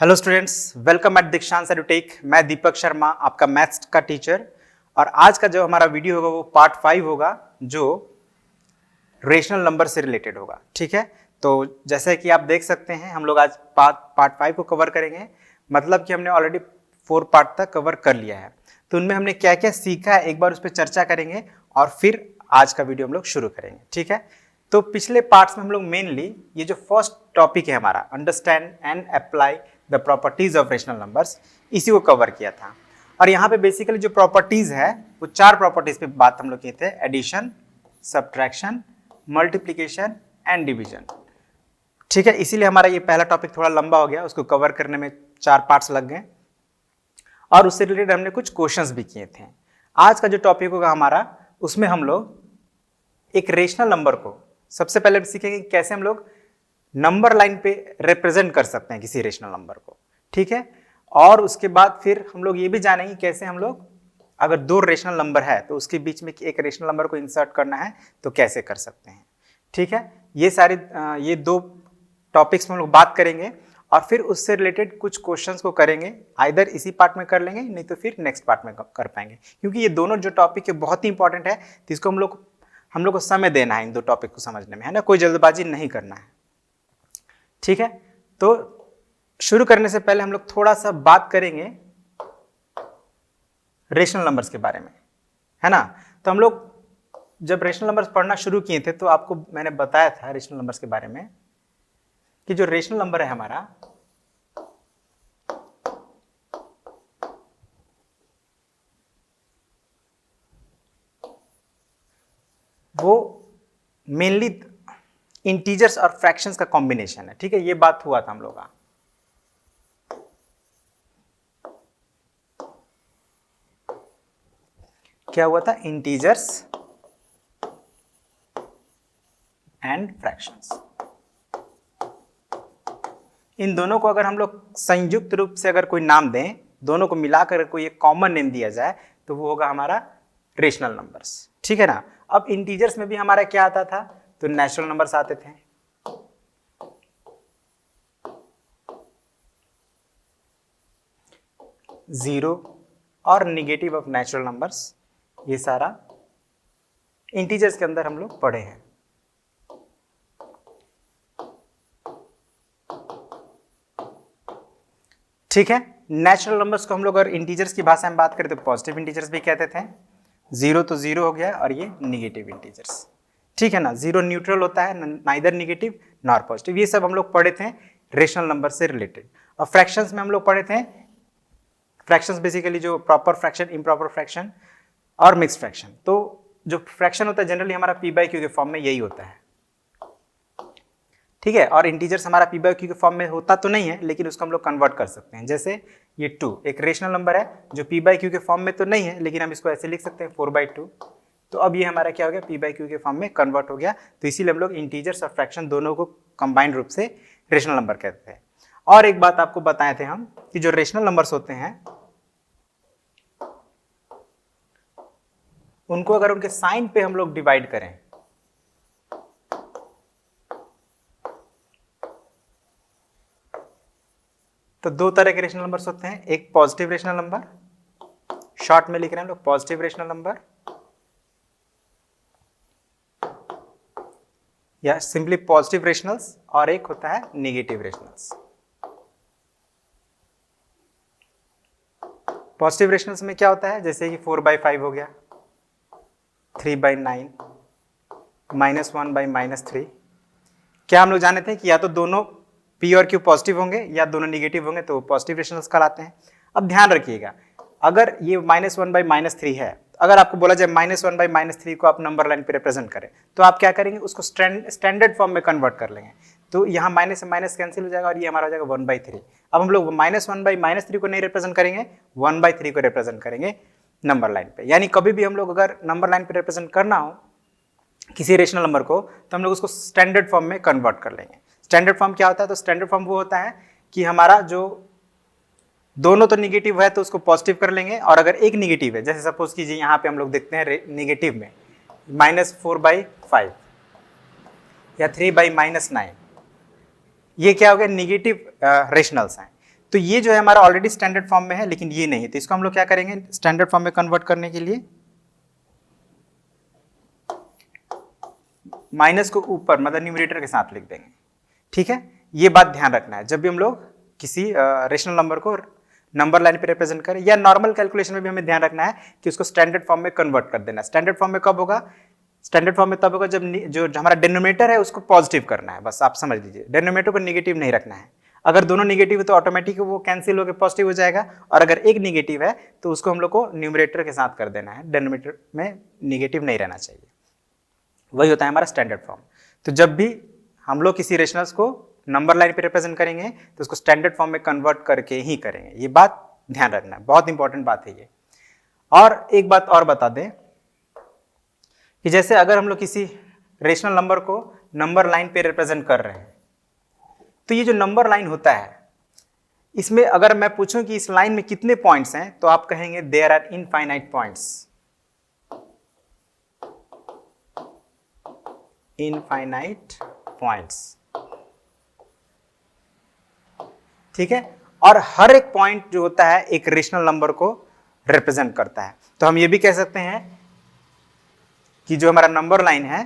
Hello students, welcome eight दीक्षांत edutech. मैं दीपक शर्मा, आपका मैथ्स का टीचर। और आज का जो हमारा वीडियो होगा वो पार्ट 5 होगा, जो रेशनल नंबर से रिलेटेड होगा। ठीक है, तो जैसे कि आप देख सकते हैं हम लोग आज पार्ट 5 को कवर करेंगे। मतलब कि हमने ऑलरेडी 4 पार्ट तक कवर कर लिया है, तो उनमें हमने क्या क्या सीखा है एक बार उस पर चर्चा करेंगे और फिर आज का वीडियो हम लोग शुरू करेंगे। ठीक है, तो पिछले पार्ट्स में हम लोग मेनली ये जो फर्स्ट टॉपिक है हमारा, understand and apply the properties of rational numbers, इसी को कवर किया था। और यहाँ पे बेसिकली जो प्रॉपर्टीज है वो 4 प्रॉपर्टीज पे बात हम लोग किए थे: addition, subtraction, multiplication and division. ठीक है, इसीलिए हमारा ये पहला टॉपिक थोड़ा लंबा हो गया, उसको कवर करने में 4 पार्ट्स लग गए और उससे रिलेटेड हमने कुछ क्वेश्चंस भी किए थे। आज का जो टॉपिक होगा हमारा, उसमें हम लोग एक रेशनल नंबर को सबसे पहले सीखेंगे कैसे हम लोग नंबर लाइन पे रिप्रेजेंट कर सकते हैं किसी रेशनल नंबर को। ठीक है, और उसके बाद फिर हम लोग ये भी जानेंगे कैसे हम लोग अगर 2 रेशनल नंबर है तो उसके बीच में एक रेशनल नंबर को इंसर्ट करना है तो कैसे कर सकते हैं। ठीक है, ये 2 टॉपिक्स में हम लोग बात करेंगे और फिर उससे रिलेटेड कुछ क्वेश्चंस को करेंगे। आइदर इसी पार्ट में कर लेंगे, नहीं तो फिर नेक्स्ट पार्ट में कर पाएंगे, क्योंकि ये दोनों जो टॉपिक है बहुत ही इंपॉर्टेंट है, तो इसको हम लोग को समय देना है इन 2 टॉपिक को समझने में, है ना, कोई जल्दबाजी नहीं करना है। ठीक है, तो शुरू करने से पहले हम लोग थोड़ा सा बात करेंगे रेशनल नंबर्स के बारे में, है ना। तो हम लोग जब रेशनल नंबर्स पढ़ना शुरू किए थे तो आपको मैंने बताया था रेशनल नंबर्स के बारे में कि जो रेशनल नंबर है हमारा, वो मेनली इंटीजर्स और फ्रैक्शंस का कॉम्बिनेशन है। ठीक है, ये बात हुआ था हम लोग का। क्या हुआ था? इंटीजर्स एंड फ्रैक्शंस, इन दोनों को अगर हम लोग संयुक्त रूप से अगर कोई नाम दें, दोनों को मिलाकर कोई एक कॉमन नेम दिया जाए तो वो होगा हमारा रेशनल नंबर्स। ठीक है ना। अब इंटीजर्स में भी हमारा क्या आता था? तो नेचुरल नंबर्स आते थे। जीरो और निगेटिव ऑफ नेचुरल नंबर्स, ये सारा इंटीजर्स के अंदर हम लोग पढ़े हैं। ठीक है, नेचुरल नंबर्स को हम लोग अगर इंटीजर्स की भाषा में बात करें तो पॉजिटिव इंटीजर्स भी कहते थे। जीरो तो जीरो हो गया और ये निगेटिव इंटीजर्स। ठीक है ना, जीरो न्यूट्रल होता है, नाइदर निगेटिव नॉर पॉजिटिव। ये सब हम लोग पढ़े थे रेशनल नंबर से रिलेटेड। और फ्रैक्शंस में हम लोग पढ़े थे, फ्रैक्शंस बेसिकली जो प्रॉपर फ्रैक्शन, इम्प्रॉपर फ्रैक्शन और मिक्स फ्रैक्शन। तो जो फ्रैक्शन होता है जनरली हमारा पी बाई क्यू के फॉर्म में यही होता है। ठीक है, और इंटीजर्स हमारा पी बाई क्यू के फॉर्म में होता तो नहीं है, लेकिन उसको हम लोग कन्वर्ट कर सकते हैं। जैसे ये 2 एक रेशनल नंबर है जो पी बाई क्यू के फॉर्म में तो नहीं है, लेकिन हम इसको ऐसे लिख सकते हैं 4/2। तो अब ये हमारा क्या हो गया? पी बाई क्यू के फॉर्म में कन्वर्ट हो गया। तो इसीलिए हम लोग इंटीजर्स और फ्रैक्शन दोनों को कंबाइंड रूप से रेशनल नंबर कहते हैं। और एक बात आपको बताए थे हम कि जो रेशनल नंबर्स होते हैं उनको अगर उनके साइन पे हम लोग डिवाइड करें तो 2 तरह के रेशनल नंबर्स होते हैं। एक पॉजिटिव रेशनल नंबर, शॉर्ट में लिख रहे हैं हम लोग पॉजिटिव रेशनल नंबर, या सिंपली पॉजिटिव रेशनल्स, और एक होता है नेगेटिव रेशनल्स। पॉजिटिव रेशनल्स में क्या होता है? जैसे कि 4/5 हो गया, 3/9, -1/-3। क्या हम लोग जाने थे कि या तो दोनों पी और क्यू पॉजिटिव होंगे या दोनों निगेटिव होंगे, तो पॉजिटिव रेशनल्स कहलाते हैं। अब ध्यान रखिएगा, अगर ये -1/-3 है, अगर आपको बोला जाए -1/-3 को आप नंबर लाइन पे रिप्रेजेंट करें, तो आप क्या करेंगे? उसको स्टैंडर्ड फॉर्म में कन्वर्ट कर लेंगे। तो यहाँ माइनस से माइनस कैंसिल हो जाएगा और ये हमारा हो जाएगा 1/3। अब हम लोग -1/-3 को नहीं रिप्रेजेंट करेंगे, 1/3 को रिप्रेजेंट करेंगे नंबर लाइन पे। यानी कभी भी हम लोग अगर नंबर लाइन पे रिप्रेजेंट करना हो किसी रेशनल नंबर को, तो हम लोग उसको स्टैंडर्ड फॉर्म में कन्वर्ट कर लेंगे। स्टैंडर्ड फॉर्म क्या होता है? तो स्टैंडर्ड फॉर्म वो होता है कि हमारा जो दोनों तो निगेटिव है तो उसको पॉजिटिव कर लेंगे, और अगर एक निगेटिव है, जैसे सपोज कीजिए यहाँ पे हम लोग देखते हैं निगेटिव में -4/5 या 3/-9, ये क्या हो गया? निगेटिव रेशनल्स हैं। तो ये जो है हमारा ऑलरेडी स्टैंडर्ड फॉर्म में है, लेकिन ये नहीं है, तो इसको हम लोग क्या करेंगे स्टैंडर्ड फॉर्म में कन्वर्ट करने के लिए माइनस को ऊपर मतलब न्यूमरेटर के साथ लिख देंगे। ठीक है, ये बात ध्यान रखना है जब भी हम लोग किसी रेशनल नंबर को नंबर लाइन पे रिप्रेजेंट करें, या नॉर्मल कैलकुलेशन में भी हमें ध्यान रखना है कि उसको स्टैंडर्ड फॉर्म में कन्वर्ट कर देना। स्टैंडर्ड फॉर्म में कब होगा? स्टैंडर्ड फॉर्म में तब होगा जब जो हमारा डिनोमिनेटर है उसको पॉजिटिव करना है, बस आप समझ लीजिए, डिनोमिनेटर को नेगेटिव नहीं रखना है। अगर दोनों नेगेटिव है तो ऑटोमेटिक वो कैंसिल होकर पॉजिटिव हो जाएगा, और अगर एक नेगेटिव है तो उसको हम लोग को न्यूमरेटर के साथ कर देना है, डिनोमिनेटर में नेगेटिव नहीं रहना चाहिए। वही होता है हमारा स्टैंडर्ड फॉर्म। तो जब भी हम लोग किसी रेशनल्स को नंबर लाइन पे रिप्रेजेंट करेंगे तो उसको स्टैंडर्ड फॉर्म में कन्वर्ट करके ही करेंगे, ये बात ध्यान रखना है, बहुत इंपॉर्टेंट बात है ये। और एक बात और बता दें कि जैसे अगर हम लोग किसी रेशनल नंबर को नंबर लाइन पे रिप्रेजेंट कर रहे हैं, तो ये जो नंबर लाइन होता है इसमें अगर मैं पूछूं कि इस लाइन में कितने पॉइंट्स हैं, तो आप कहेंगे there are infinite points, infinite points. ठीक है, और हर एक पॉइंट जो होता है एक रेशनल नंबर को रिप्रेजेंट करता है। तो हम ये भी कह सकते हैं कि जो हमारा नंबर लाइन है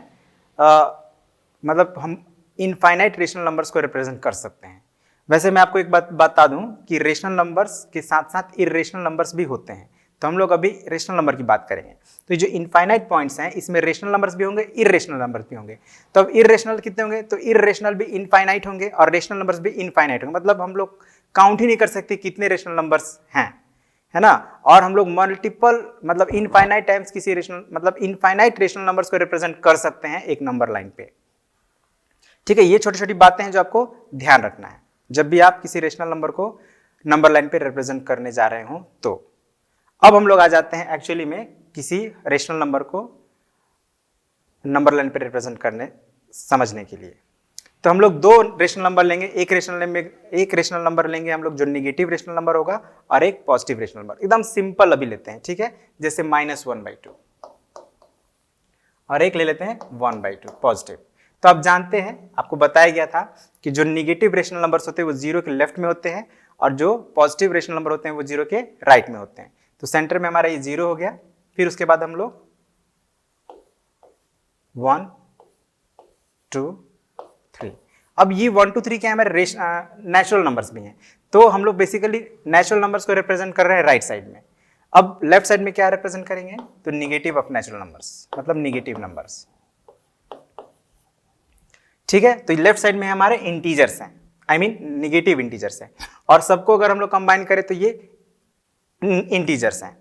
मतलब हम इनफाइनाइट रेशनल नंबर्स को रिप्रेजेंट कर सकते हैं। वैसे मैं आपको एक बात बता दूं कि रेशनल नंबर्स के साथ साथ इर्रेशनल नंबर्स भी होते हैं, तो हम लोग अभी रेशनल नंबर की बात करेंगे। तो जो इनफाइनाइट पॉइंट्स हैं इसमें रेशनल नंबर्स भी होंगे, इर्रेशनल नंबर्स भी होंगे। तो अब इर्रेशनल कितने होंगे? तो इर्रेशनल भी इनफाइनाइट होंगे और रेशनल नंबर्स भी इनफाइनाइट होंगे, मतलब हम लोग काउंट ही नहीं कर सकते कितने रेशनल नंबर्स हैं, है ना। और हम लोग मल्टीपल मतलब इनफाइनाइट टाइम्स किसी रेशनल मतलब इनफाइनाइट रेशनल नंबर्स को रिप्रेजेंट कर सकते हैं एक नंबर लाइन पे। ठीक है, ये छोटी छोटी बातें हैं जो आपको ध्यान रखना है जब भी आप किसी रेशनल नंबर को नंबर लाइन पे रिप्रेजेंट करने जा रहे हो। तो अब हम लोग आ जाते हैं एक्चुअली में किसी रेशनल नंबर को नंबर लाइन पे रिप्रेजेंट करने समझने के लिए। तो हम लोग दो रेशनल नंबर लेंगे, एक रेशनल नंबर लेंगे हम लोग जो नेगेटिव रेशनल नंबर होगा, और एक पॉजिटिव रेशनल नंबर। एकदम सिंपल अभी लेते हैं, ठीक है, जैसे -1/2, और एक ले लेते हैं 1/2 पॉजिटिव। तो आप जानते हैं, आपको बताया गया था कि जो नेगेटिव रेशनल नंबर्स होते हैं वो जीरो के लेफ्ट में होते हैं, और जो पॉजिटिव रेशनल नंबर होते हैं वो जीरो के राइट में होते हैं। तो सेंटर में हमारा ये जीरो हो गया, फिर उसके बाद हम लोग 1 2 3। अब ये 1 2 3 क्या है, हमारे नेचुरल नंबर्स भी हैं, तो हम लोग बेसिकली नेचुरल नंबर्स को रिप्रेजेंट कर रहे हैं राइट साइड में। अब लेफ्ट साइड में क्या रिप्रेजेंट करेंगे? तो नेगेटिव ऑफ नेचुरल नंबर्स, मतलब नेगेटिव नंबर्स। ठीक है, तो लेफ्ट साइड में हमारे इंटीजर्स हैं, आई मीन नेगेटिव इंटीजर्स हैं, और सबको अगर हम लोग कंबाइन करें तो ये इंटीजर्स हैं।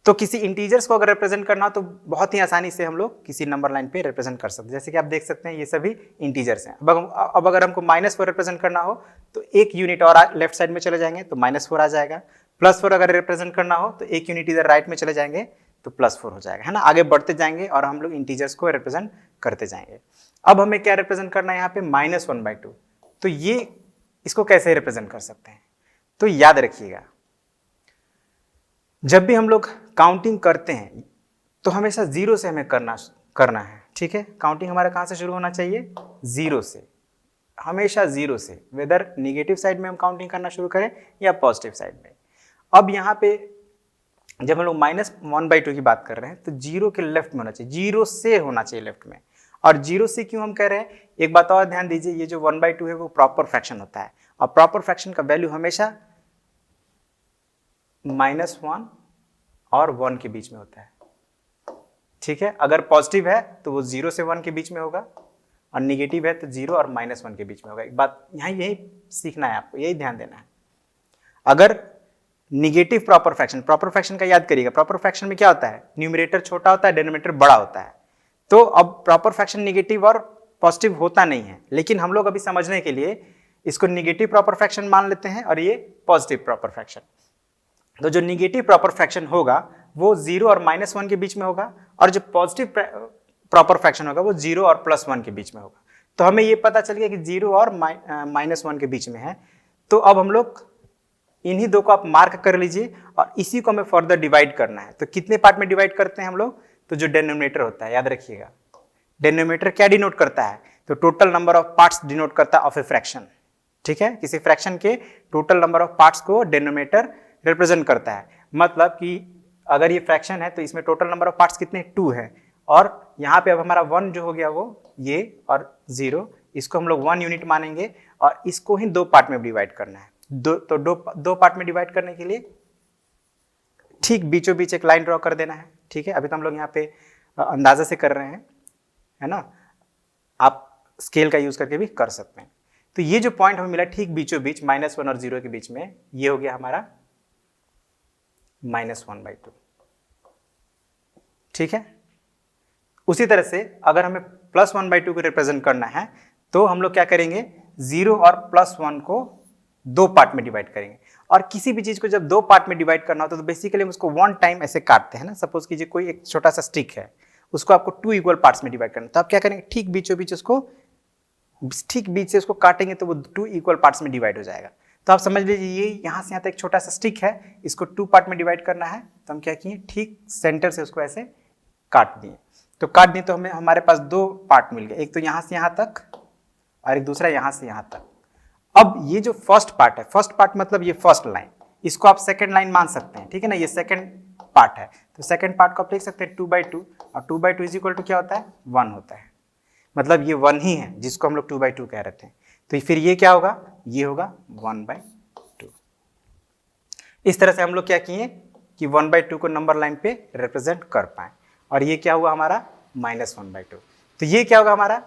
तो किसी इंटीजर्स को अगर रिप्रेजेंट करना हो तो बहुत ही आसानी से हम लोग किसी नंबर लाइन पे रिप्रेजेंट कर सकते हैं। जैसे कि आप देख सकते हैं ये सभी इंटीजर्स हैं। अब अगर हमको -4 रिप्रेजेंट करना हो तो एक यूनिट और लेफ्ट साइड में चले जाएंगे तो -4 आ जाएगा। +4 अगर रिप्रेजेंट करना हो तो एक यूनिट इधर राइट में चले जाएंगे तो +4 हो जाएगा, है ना। आगे बढ़ते जाएंगे और हम लोग इंटीजर्स को रिप्रेजेंट करते जाएंगे। अब हमें क्या रिप्रेजेंट करना है यहाँ पे? -1/2। तो ये इसको कैसे रिप्रेजेंट कर सकते हैं? तो याद रखिएगा, जब भी हम लोग काउंटिंग करते हैं तो हमेशा जीरो से हमें करना है। ठीक है, काउंटिंग हमारा कहाँ से शुरू होना चाहिए? जीरो से, हमेशा जीरो से, वेदर नेगेटिव साइड में हम काउंटिंग करना शुरू करें या पॉजिटिव साइड में। अब यहाँ पे जब हम लोग -1/2 की बात कर रहे हैं तो जीरो के लेफ्ट में होना चाहिए, जीरो से होना चाहिए लेफ्ट में। और जीरो से क्यों हम कह रहे हैं? एक बात और ध्यान दीजिए, ये जो 1/2 है वो प्रॉपर फ्रैक्शन होता है, और प्रॉपर फ्रैक्शन का वैल्यू हमेशा -1 और 1 के बीच में होता है। ठीक है, अगर पॉजिटिव है तो वो 0 से 1 के बीच में होगा, और निगेटिव है तो 0 और -1 के बीच में होगा। एक बात यहाँ यही सीखना है आपको, यही ध्यान देना है। अगर निगेटिव प्रॉपर फ्रैक्शन का याद करिएगा, प्रॉपर फ्रैक्शन में क्या होता है? न्यूमरेटर छोटा होता है, डिनोमिनेटर बड़ा होता है। तो अब प्रॉपर फ्रैक्शन निगेटिव और पॉजिटिव होता नहीं है, लेकिन हम लोग अभी समझने के लिए इसको निगेटिव प्रॉपर फ्रैक्शन मान लेते हैं और ये पॉजिटिव प्रॉपर फ्रैक्शन। तो जो निगेटिव प्रॉपर फ्रैक्शन होगा वो 0 और -1 के बीच में होगा, और जो पॉजिटिव प्रॉपर फ्रैक्शन होगा वो 0 और +1 के बीच में होगा। तो हमें ये पता चल गया कि 0 और -1 के बीच में है। तो अब हम लोग इन्हीं दो को आप मार्क कर लीजिए, और इसी को हमें फर्दर डिवाइड करना है। तो कितने पार्ट में डिवाइड करते हैं हम लोग? तो जो डिनोमिनेटर होता है, याद रखिएगा, डिनोमिनेटर क्या डिनोट करता है? तो total number of parts denote करता है ऑफ ए फ्रैक्शन। ठीक है, किसी फ्रैक्शन के टोटल नंबर ऑफ पार्ट्स को डिनोमिनेटर रिप्रेजेंट करता है। मतलब कि अगर ये फ्रैक्शन है तो इसमें टोटल नंबर ऑफ पार्ट्स कितने 2 है, और यहाँ पे अब हमारा 1 जो हो गया वो ये, और 0 इसको हम लोग 1 यूनिट मानेंगे, और इसको ही 2 पार्ट में डिवाइड करना है। दो पार्ट में डिवाइड करने के लिए ठीक बीचों बीच एक लाइन ड्रॉ कर देना है। ठीक है, अभी तो हम लोग यहाँ पे अंदाजा से कर रहे हैं, है ना, आप स्केल का यूज करके भी कर सकते हैं। तो ये जो पॉइंट हमें मिला ठीक बीचों बीच -1 और 0 के बीच में, ये हो गया हमारा -1/2। ठीक है, उसी तरह से अगर हमें +1/2 को रिप्रेजेंट करना है तो हम लोग क्या करेंगे, 0 और +1 को 2 पार्ट में डिवाइड करेंगे। और किसी भी चीज को जब 2 पार्ट में डिवाइड करना होता है तो बेसिकली हम उसको 1 टाइम ऐसे काटते हैं ना। सपोज कीजिए कोई एक छोटा सा स्टिक है, उसको आपको 2 इक्वल पार्ट्स में डिवाइड करना है, तो आप क्या करेंगे, ठीक बीचों बीच उसको, ठीक बीच से उसको काटेंगे तो वो 2 इक्वल पार्ट्स में डिवाइड हो जाएगा। तो आप समझ लीजिए ये यहाँ से यहाँ तक एक छोटा सा स्टिक है, इसको 2 पार्ट में डिवाइड करना है, तो हम क्या किए, ठीक सेंटर से उसको ऐसे काट दिए। तो काट दिए तो हमें हमारे पास 2 पार्ट मिल गए, एक तो यहाँ से यहाँ तक और एक दूसरा यहाँ से यहाँ तक। अब ये जो फर्स्ट पार्ट है, फर्स्ट पार्ट मतलब ये फर्स्ट लाइन, इसको आप सेकंड लाइन मान सकते हैं। ठीक है ना, ये सेकंड पार्ट है, तो सेकंड पार्ट को आप लिख सकते हैं 2/2, और 2/2 इज इक्वल टू क्या होता है, 1 होता है। मतलब ये 1 ही है जिसको हम लोग 2/2 कह रहे थे। तो फिर ये क्या होगा, ये होगा 1/2। इस तरह से हम लोग क्या किए कि 1/2 को नंबर लाइन पे रिप्रेजेंट कर पाए, और ये क्या हुआ हमारा -1/2। तो ये क्या होगा हमारा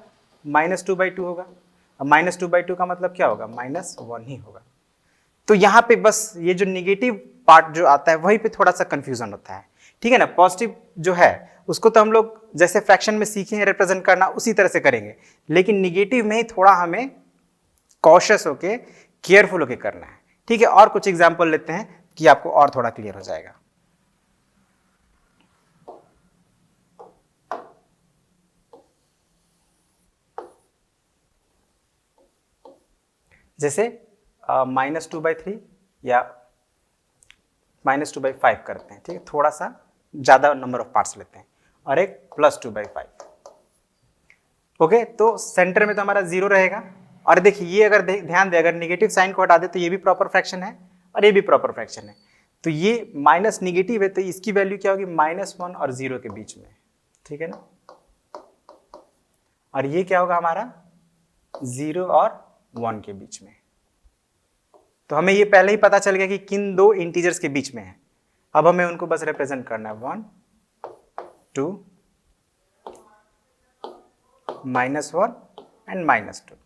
-2/2 होगा, और -2/2 का मतलब क्या होगा, -1 ही होगा। तो यहाँ पे बस ये जो निगेटिव पार्ट जो आता है वहीं पे थोड़ा सा कंफ्यूजन होता है। ठीक है ना, पॉजिटिव जो है उसको तो हम लोग जैसे फ्रैक्शन में सीखे हैं रिप्रेजेंट करना उसी तरह से करेंगे, लेकिन निगेटिव में ही थोड़ा हमें कॉशियस होके, केयरफुल होके करना है। ठीक है, और कुछ एग्जांपल लेते हैं कि आपको और थोड़ा क्लियर हो जाएगा। जैसे -2/3 या -2/5 करते हैं। ठीक है, थोड़ा सा ज्यादा नंबर ऑफ पार्ट्स लेते हैं, और एक +2/5। ओके, तो सेंटर में तो हमारा 0 रहेगा, और देखिए ये अगर ध्यान दें, अगर नेगेटिव साइन को हटा दे तो ये भी प्रॉपर फ्रैक्शन है और ये भी प्रॉपर फ्रैक्शन है। तो ये माइनस निगेटिव है, तो इसकी वैल्यू क्या होगी, -1 और 0 के बीच में। ठीक है ना, और ये क्या होगा हमारा 0 और 1 के बीच में। तो हमें ये पहले ही पता चल गया कि किन 2 इंटीजर्स के बीच में है। अब हमें उनको बस रिप्रेजेंट करना है, 1 2 -1 एंड -2।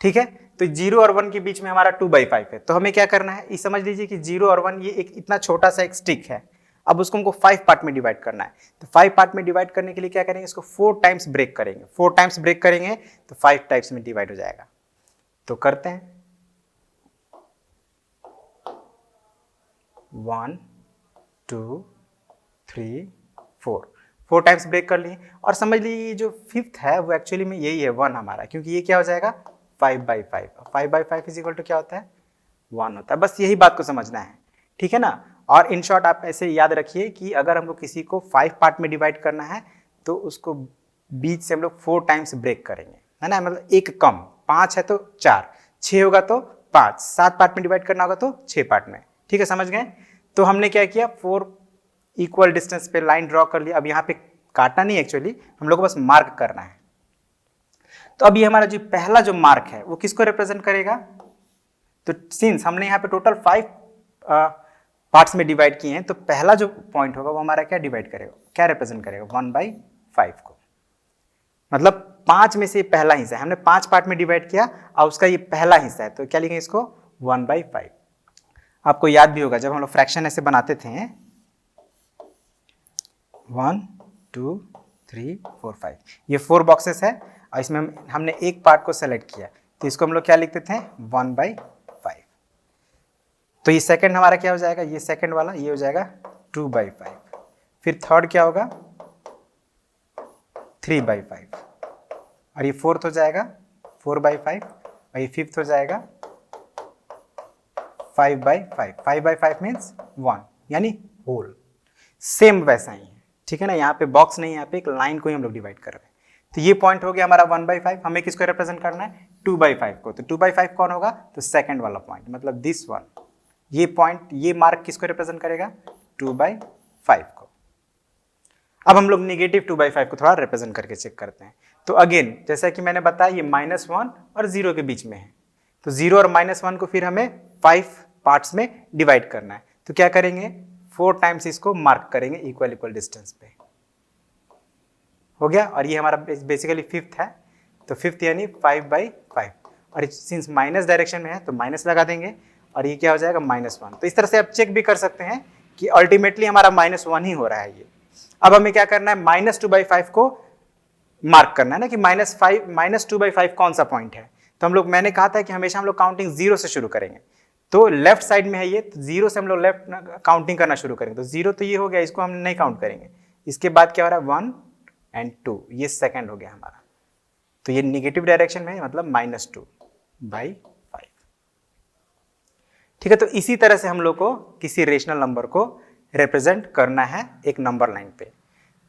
ठीक है, तो 0 और 1 के बीच में हमारा 2/5 है। तो हमें क्या करना है, ये समझ लीजिए कि 0 और 1 ये एक इतना छोटा सा एक स्टिक है, अब उसको हमको 5 पार्ट में डिवाइड करना है। तो 5 पार्ट में डिवाइड करने के लिए क्या करेंगे, इसको 4 टाइम्स ब्रेक करेंगे। 4 टाइम्स ब्रेक करेंगे तो 5 टाइप्स में डिवाइड हो जाएगा। तो करते हैं, 1 2 3 4 टाइम्स ब्रेक कर लिए, और समझ लीजिए जो 5th है वो एक्चुअली में यही है 1 हमारा, क्योंकि ये क्या हो जाएगा 5/5। 5/5 इज इक्वल टू क्या होता है, 1 होता है। बस यही बात को समझना है। ठीक है ना, और इन शॉर्ट आप ऐसे याद रखिए कि अगर हमको किसी को 5 पार्ट में डिवाइड करना है तो उसको बीच से हम लोग 4 टाइम्स ब्रेक करेंगे, है ना। मतलब एक कम, 5 है तो 4, 6 होगा तो 5, 7 पार्ट में डिवाइड करना होगा तो 6 पार्ट में। ठीक है, समझ गए। तो हमने क्या किया, 4 इक्वल डिस्टेंस पे लाइन ड्रॉ कर लिया। अब यहाँ पे काटना नहीं, एक्चुअली हम लोग को बस मार्क करना है। तो अब ये हमारा जो पहला जो मार्क है वो किसको रिप्रेजेंट करेगा, तो सिंस हमने यहाँ पे टोटल 5 पार्ट्स में डिवाइड किए हैं, तो पहला जो पॉइंट होगा वो हमारा क्या डिवाइड करेगा, क्या रिप्रेजेंट करेगा, 1/5 को। मतलब 5 में से पहला हिस्सा है, हमने 5 पार्ट में डिवाइड किया और उसका ये पहला हिस्सा है, तो क्या लिखेंगे इसको 1/5। आपको याद भी होगा जब हम लोग फ्रैक्शन ऐसे बनाते थे, 1 2 3 4 5, ये 4 बॉक्सेस है, और इसमें हमने एक पार्ट को सेलेक्ट किया, तो इसको हम लोग क्या लिखते थे 1/5। तो ये सेकंड हमारा क्या हो जाएगा, ये सेकंड वाला ये हो जाएगा 2/5। फिर थर्ड क्या होगा 3/5, और ये फोर्थ हो जाएगा 4/5, और ये फिफ्थ हो जाएगा 5/5। 5/5 मीन्स 1, यानी होल। सेम वैसा ही है। ठीक है ना, यहाँ पे बॉक्स नहीं, यहाँ पे एक लाइन को ही हम लोग डिवाइड कर रहे हैं। तो ये पॉइंट हो गया हमारा 1/5। हमें किसको रिप्रेजेंट करना है? 2/5 को। तो 2/5 कौन होगा? तो सेकंड वाला पॉइंट, मतलब दिस वन। ये पॉइंट, ये मार्क किसको रिप्रेजेंट करेगा? 2/5 को। अब हम लोग नेगेटिव 2/5 को थोड़ा रिप्रेजेंट करके चेक करते हैं। तो अगेन जैसा कि मैंने बताया, ये -1 और 0 के बीच में है। तो 0 और -1 को फिर हमें 5 पार्ट्स में डिवाइड करना है। तो क्या करेंगे? 4 टाइम्स इसको मार्क करेंगे इक्वल इक्वल डिस्टेंस पे। हो गया। और ये हमारा बेसिकली फिफ्थ है, तो फिफ्थ यानी 5/5। और सिंस माइनस डायरेक्शन में है तो माइनस लगा देंगे, और ये क्या हो जाएगा? -1। तो इस तरह से आप चेक भी कर सकते हैं कि अल्टीमेटली हमारा -1 ही हो रहा है ये। अब हमें क्या करना है? -2/5 को मार्क करना है ना, कि -2/5 कौन सा पॉइंट है। तो हम लोग, मैंने कहा था कि हमेशा हम लोग काउंटिंग 0 से शुरू करेंगे। तो लेफ्ट साइड में है ये, तो 0 से हम लोग लेफ्ट काउंटिंग करना शुरू करेंगे। तो 0 तो ये हो गया, इसको हम नहीं काउंट करेंगे। इसके बाद क्या हो रहा है? 1 और 2, ये सेकंड हो गया हमारा। तो ये निगेटिव डायरेक्शन में है, मतलब -2/5। ठीक है। तो इसी तरह से हम लोग को किसी रेशनल नंबर को रिप्रेजेंट करना है एक नंबर लाइन पे।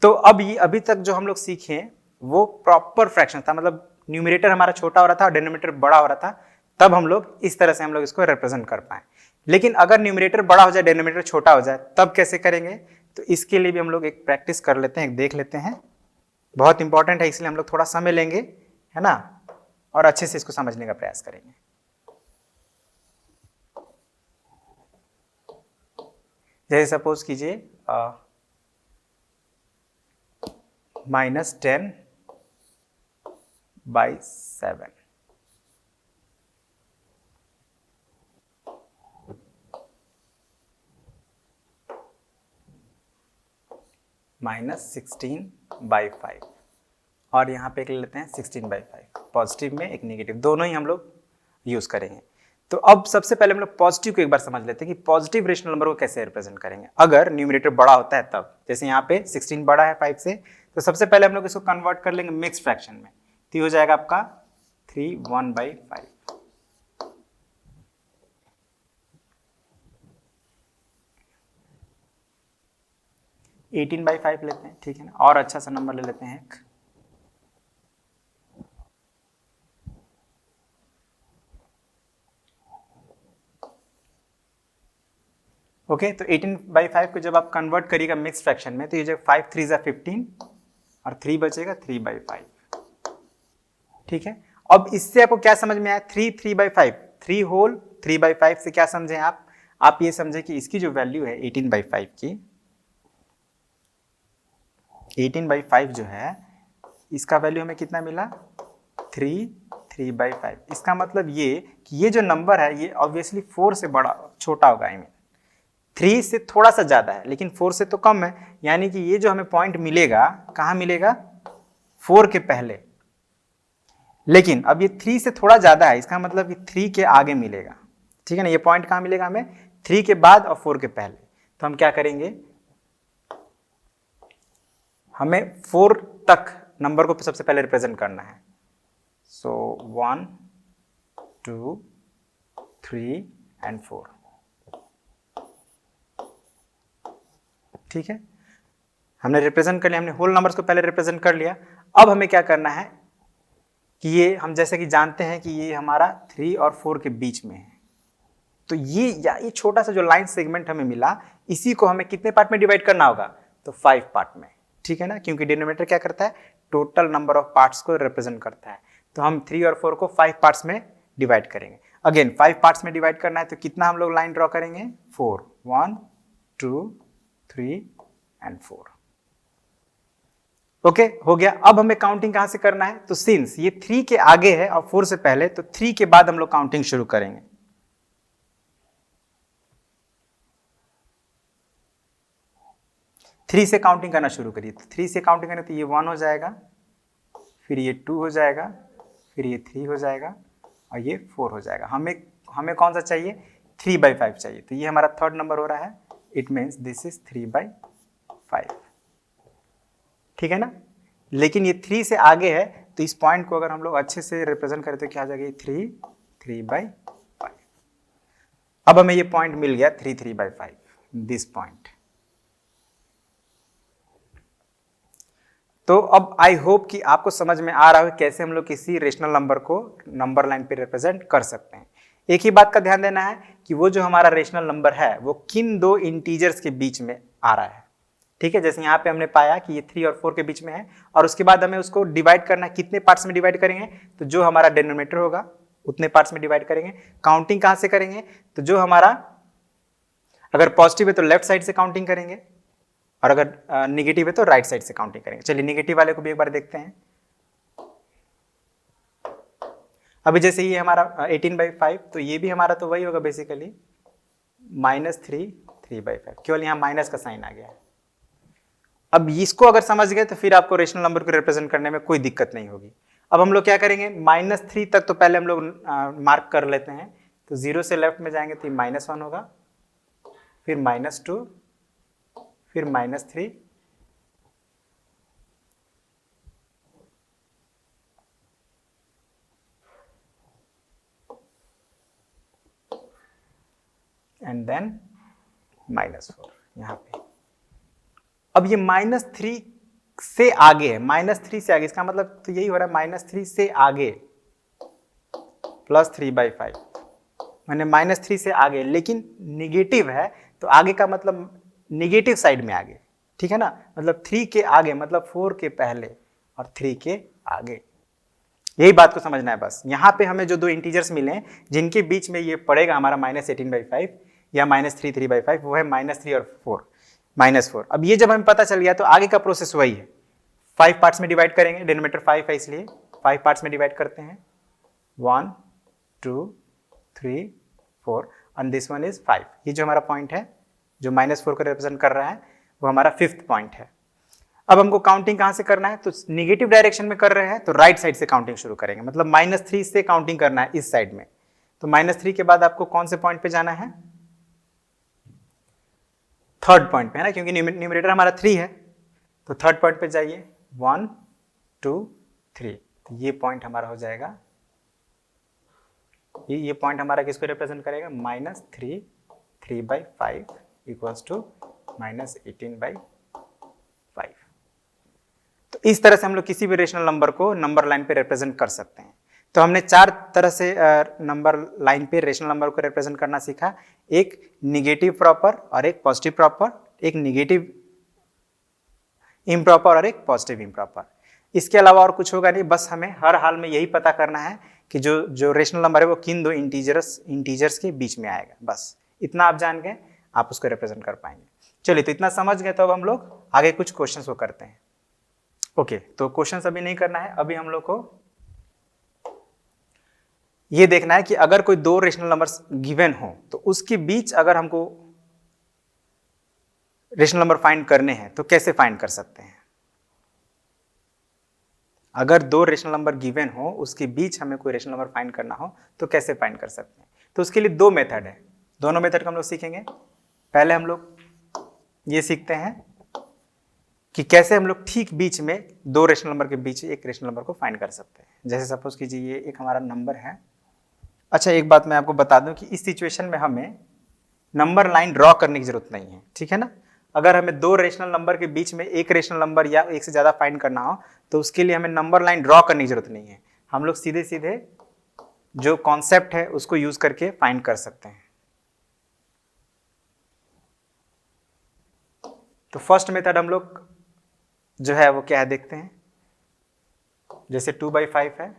तो अब ये अभी तक जो हम लोग सीखे वो प्रॉपर फ्रैक्शन था, मतलब न्यूमरेटर हमारा छोटा हो रहा था और डिनोमिनेटर बड़ा हो रहा था, तब हम लोग इस तरह से हम लोग इसको रिप्रेजेंट कर पाए। लेकिन अगर न्यूमरेटर बड़ा हो जाए, डिनोमिनेटर छोटा हो जाए, तब कैसे करेंगे? तो इसके लिए भी हम लोग एक प्रैक्टिस कर लेते हैं, देख लेते हैं। बहुत इंपॉर्टेंट है, इसलिए हम लोग थोड़ा समय लेंगे, है ना, और अच्छे से इसको समझने का प्रयास करेंगे। जैसे सपोज कीजिए -10/7, -16/5, और यहाँ पे एक ले लेते हैं 16/5। पॉजिटिव में एक नेगेटिव, दोनों ही हम लोग यूज करेंगे। तो अब सबसे पहले हम लोग पॉजिटिव को एक बार समझ लेते हैं कि पॉजिटिव रेशनल नंबर को कैसे रिप्रेजेंट करेंगे अगर न्यूमरेटर बड़ा होता है तब। जैसे यहाँ पे 16 बड़ा है 5 से, तो सबसे पहले हम लोग इसको कन्वर्ट कर लेंगे मिक्स फ्रैक्शन में। तो ये हो जाएगा आपका 3/1/5। 18/5 लेते हैं, ठीक है ना, और अच्छा सा नंबर ले लेते हैं एक। ओके, तो 18/5 को जब आप कन्वर्ट करिएगा मिक्स फ्रैक्शन में, तो ये जो 5 3 ज़ा 15 और 3 बचेगा 3/5। ठीक है। अब इससे आपको क्या समझ में आया? 3/5, 3 होल 3/5 से क्या समझे आप? आप ये समझे कि इसकी जो वैल्यू है 18/5 की, 18/5 जो है, इसका वैल्यू हमें कितना मिला? 3/5। इसका मतलब ये कि ये जो नंबर है ये ऑब्वियसली 4 से बड़ा छोटा होगा। आई मीन 3 से थोड़ा सा ज्यादा है, लेकिन 4 से तो कम है। यानी कि ये जो हमें पॉइंट मिलेगा, कहां मिलेगा? 4 के पहले। लेकिन अब ये 3 से थोड़ा ज्यादा है, इसका मतलब कि 3 के आगे मिलेगा। ठीक है ना। ये पॉइंट कहां मिलेगा हमें? 3 के बाद और 4 के पहले। तो हम क्या करेंगे? हमें 4 तक नंबर को सबसे पहले रिप्रेजेंट करना है। सो 1 2 3 एंड 4। ठीक है, हमने रिप्रेजेंट कर लिया, हमने होल नंबर्स को पहले रिप्रेजेंट कर लिया। अब हमें क्या करना है कि ये हम जैसे कि जानते हैं कि ये हमारा 3 और 4 के बीच में है। तो ये छोटा सा जो लाइन सेगमेंट हमें मिला, इसी को हमें कितने पार्ट में डिवाइड करना होगा? तो 5 पार्ट में। ठीक है ना, क्योंकि डिनोमिनेटर क्या करता है? टोटल नंबर ऑफ पार्ट्स को रिप्रेजेंट करता है। तो हम 3 और 4 को 5 पार्ट्स में डिवाइड करेंगे। अगेन 5 पार्ट्स में डिवाइड करना है, तो कितना हम लोग लाइन ड्रॉ करेंगे? 4, 1 2 3 एंड 4। ओके, हो गया। अब हमें काउंटिंग कहां से करना है? तो सिंस ये 3 के आगे है और 4 से पहले, तो 3 के बाद हम लोग काउंटिंग शुरू करेंगे। थ्री से काउंटिंग करना शुरू करिए। तो 3 से काउंटिंग करें तो ये 1 हो जाएगा, फिर ये 2 हो जाएगा, फिर ये 3 हो जाएगा, और ये 4 हो जाएगा। हमें कौन सा चाहिए? 3/5 चाहिए। तो ये हमारा थर्ड नंबर हो रहा है। It means this is 3/5। ठीक है ना। लेकिन ये 3 से आगे है, तो इस पॉइंट को अगर हम लोग अच्छे से रिप्रेजेंट करें तो क्या आ जाएगा? 3/5। अब हमें ये पॉइंट मिल गया 3/5, दिस पॉइंट। तो अब आई होप कि आपको समझ में आ रहा है कैसे हम लोग किसी रेशनल नंबर को नंबर लाइन पे रिप्रेजेंट कर सकते हैं। एक ही बात का ध्यान देना है कि वो जो हमारा रेशनल नंबर है वो किन दो इंटीजर्स के बीच में आ रहा है। ठीक है, जैसे यहाँ पे हमने पाया कि ये 3 और 4 के बीच में है, और उसके बाद हमें उसको डिवाइड करना है। कितने पार्ट्स में डिवाइड करेंगे? तो जो हमारा डिनोमिनेटर होगा उतने पार्ट्स में डिवाइड करेंगे। काउंटिंग कहाँ से करेंगे? तो जो हमारा अगर पॉजिटिव है तो लेफ्ट साइड से काउंटिंग करेंगे, और अगर निगेटिव है तो राइट साइड से काउंटिंग करेंगे। चलिए निगेटिव वाले को भी एक बार देखते हैं। अभी जैसे ये हमारा 18/5, तो ये भी हमारा तो वही होगा बेसिकली -3 3/5, केवल यहाँ माइनस का साइन आ गया है। अब इसको अगर समझ गए तो फिर आपको रेशनल नंबर को रिप्रेजेंट करने में कोई दिक्कत नहीं होगी। अब हम लोग क्या करेंगे, -3 तक तो पहले हम लोग मार्क कर लेते हैं। तो 0 से लेफ्ट में जाएंगे तो -1 होगा, फिर -2, फिर -3, एंड देन -4 यहाँ पे। अब ये -3 से आगे है, -3 से आगे, इसका मतलब तो यही हो रहा है -3 से आगे +3/5, मैंने -3 से आगे, लेकिन निगेटिव है तो आगे का मतलब निगेटिव साइड में आगे। ठीक है ना, मतलब 3 के आगे मतलब 4 के पहले और 3 के आगे। यही बात को समझना है बस। यहाँ पे हमें जो दो इंटीजर्स मिले जिनके बीच में ये पड़ेगा हमारा -18/5 या -3 3/5, वो है -3 और 4 -4। अब ये जब हमें पता चल गया तो आगे का प्रोसेस वही है, 5 पार्ट्स में डिवाइड करेंगे। डिनोमिनेटर 5 है इसलिए 5 पार्ट्स में डिवाइड करते हैं, 1 2 3 4, एंड दिस वन इज 5। ये जो हमारा पॉइंट है जो -4 को रिप्रेजेंट कर रहा है वो हमारा 5th पॉइंट है। अब हमको काउंटिंग कहां से करना है, तो निगेटिव डायरेक्शन में कर रहे हैं तो राइट साइड से काउंटिंग शुरू करेंगे, मतलब -3 से काउंटिंग करना है इस साइड में। तो -3 के बाद आपको कौन से पॉइंट पे जाना है? 3rd पॉइंट पे है ना, क्योंकि न्यूमरेटर हमारा 3 है। तो 3rd पॉइंट पे जाइए, 1 2 3, तो ये पॉइंट हमारा हो जाएगा, ये पॉइंट हमारा किसको रिप्रेजेंट करेगा? -3 3/5 इक्वल्स टू -18/5। तो इस तरह से हम लोग किसी भी रेशनल नंबर को नंबर लाइन पे रिप्रेजेंट कर सकते हैं। तो हमने 4 तरह से नंबर लाइन पे रेशनल नंबर को रिप्रेजेंट करना सीखा। एक निगेटिव प्रॉपर, और एक पॉजिटिव प्रॉपर, एक निगेटिव इम्प्रॉपर और एक पॉजिटिव इम्प्रॉपर। इसके अलावा और कुछ होगा नहीं, बस हमें हर हाल में यही पता करना है कि जो रेशनल नंबर है वो किन दो इंटीजर्स के बीच में आएगा। बस इतना आप जान गए, आप उसको रिप्रेजेंट कर पाएंगे। चलिए, तो इतना समझ गए, तो अब हम लोग आगे कुछ क्वेश्चंस को करते हैं। ओके, तो क्वेश्चंस अभी नहीं करना है, अभी हम लोग को ये देखना है कि अगर कोई दो रेशनल नंबर्स गिवन हो तो उसके बीच अगर हमको रेशनल नंबर फाइंड करने हैं तो कैसे फाइंड कर सकते हैं। अगर दो रेशनल नंबर गिवन हो उसके बीच हमें कोई रेशनल नंबर फाइंड करना हो तो कैसे फाइंड कर सकते हैं। तो उसके लिए दो मेथड है, दोनों मेथड को हम लोग सीखेंगे। पहले हम लोग ये सीखते हैं कि कैसे हम लोग ठीक बीच में दो रेशनल नंबर के बीच एक रेशनल नंबर को फाइंड कर सकते हैं। जैसे सपोज कीजिए ये एक हमारा नंबर है। अच्छा, एक बात मैं आपको बता दूं कि इस सिचुएशन में हमें नंबर लाइन ड्रॉ करने की जरूरत नहीं है, ठीक है ना। अगर हमें दो रेशनल नंबर के बीच में एक रेशनल नंबर या एक से ज्यादा फाइंड करना हो तो उसके लिए हमें नंबर लाइन ड्रॉ करने की जरूरत नहीं है। हम लोग सीधे सीधे जो कॉन्सेप्ट है उसको यूज करके फाइंड कर सकते हैं। तो फर्स्ट मेथड हम लोग जो है वो क्या है देखते हैं। जैसे 2/5 है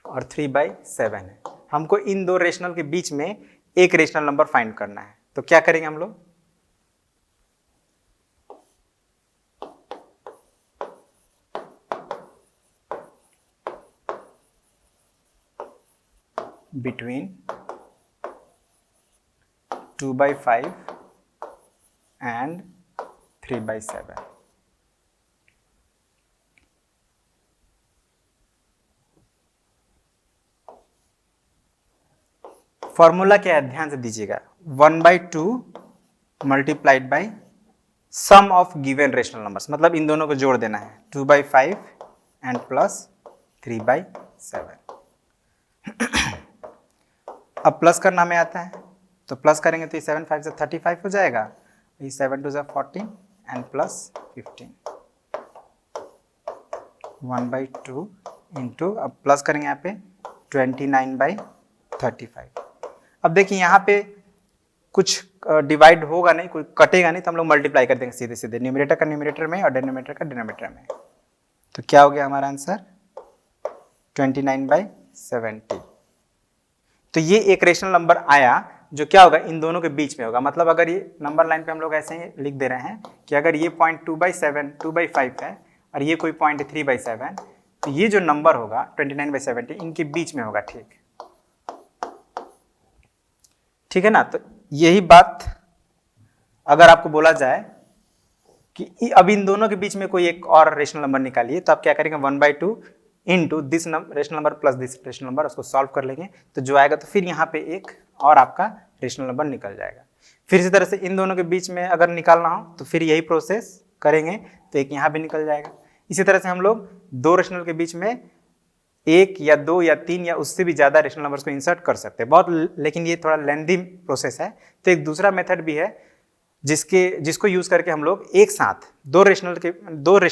और 3/7 है, हमको इन दो रेशनल के बीच में एक रेशनल नंबर फाइंड करना है। तो क्या करेंगे हम लोग, बिटवीन 2/5 एंड 3/7। फॉर्मूला क्या है ध्यान से दीजिएगा, 1/2 multiplied by sum of given rational numbers, मतलब इन दोनों को जोड़ देना है, 2/5 एंड प्लस 3/7। अब प्लस करना हमें आता है तो प्लस करेंगे तो ये 7 5 से 35 हो जाएगा, ये 7 2 14 एंड प्लस 15। 1/2 इंटू, अब प्लस करेंगे यहाँ पे 29/35। अब देखिए यहाँ पे कुछ डिवाइड होगा नहीं, कोई कटेगा नहीं, तो हम लोग मल्टीप्लाई कर देंगे सीधे सीधे, न्यूमरेटर का न्यूमरेटर में और डिनोमिनेटर का डिनोमिनेटर में। तो क्या हो गया हमारा आंसर 29/70। तो ये एक रेशनल नंबर आया जो क्या होगा, इन दोनों के बीच में होगा। मतलब अगर ये नंबर लाइन पे हम लोग ऐसे ही लिख दे रहे हैं कि अगर ये पॉइंट 2/5 है और ये कोई पॉइंट 3/7, तो ये जो नंबर होगा 29/70 इनके बीच में होगा। ठीक है ना। तो यही बात अगर आपको बोला जाए कि अब इन दोनों के बीच में कोई एक और रेशनल नंबर निकालिए, तो आप क्या करेंगे 1/2 into this rational number plus this rational number, उसको सॉल्व कर लेंगे तो जो आएगा, तो फिर यहाँ पे एक और आपका रेशनल नंबर निकल जाएगा। फिर इसी तरह से इन दोनों के बीच में अगर निकालना हो तो फिर यही प्रोसेस करेंगे, तो एक यहाँ भी निकल जाएगा। इसी तरह से हम लोग दो रेशनल के बीच में एक या दो या तीन या उससे भी ज़्यादा रेशनल नंबर्स को इंसर्ट कर सकते हैं बहुत, लेकिन ये थोड़ा लेंथी प्रोसेस है। तो एक दूसरा मेथड भी है जिसको यूज़ करके हम लोग एक साथ दो रेशनल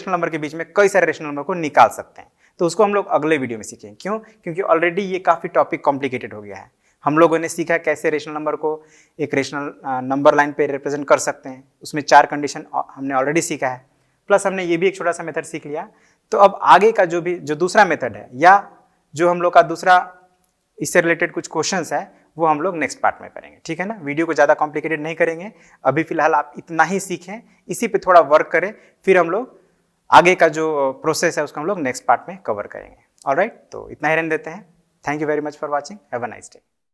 नंबर के बीच में कई सारे रेशनल नंबर को निकाल सकते हैं। तो उसको हम लोग अगले वीडियो में सीखेंगे। क्यों? क्योंकि ऑलरेडी ये काफ़ी टॉपिक कॉम्प्लिकेटेड हो गया है। हम लोगों ने सीखा कैसे रेशनल नंबर को एक रेशनल नंबर लाइन पे रिप्रेजेंट कर सकते हैं, उसमें 4 कंडीशन हमने ऑलरेडी सीखा है, प्लस हमने ये भी एक छोटा सा मेथड सीख लिया। तो अब आगे का जो दूसरा मेथड है या जो हम लोग का दूसरा इससे रिलेटेड कुछ क्वेश्चंस है, वो हम लोग नेक्स्ट पार्ट में करेंगे। ठीक है ना। वीडियो को ज़्यादा कॉम्प्लिकेटेड नहीं करेंगे, अभी फिलहाल आप इतना ही सीखें, इसी पे थोड़ा वर्क करें, फिर हम लोग आगे का जो प्रोसेस है उसको हम लोग नेक्स्ट पार्ट में कवर करेंगे। ऑलराइट, तो इतना ही रहने देते हैं। Thank you very much for watching. Have a nice day.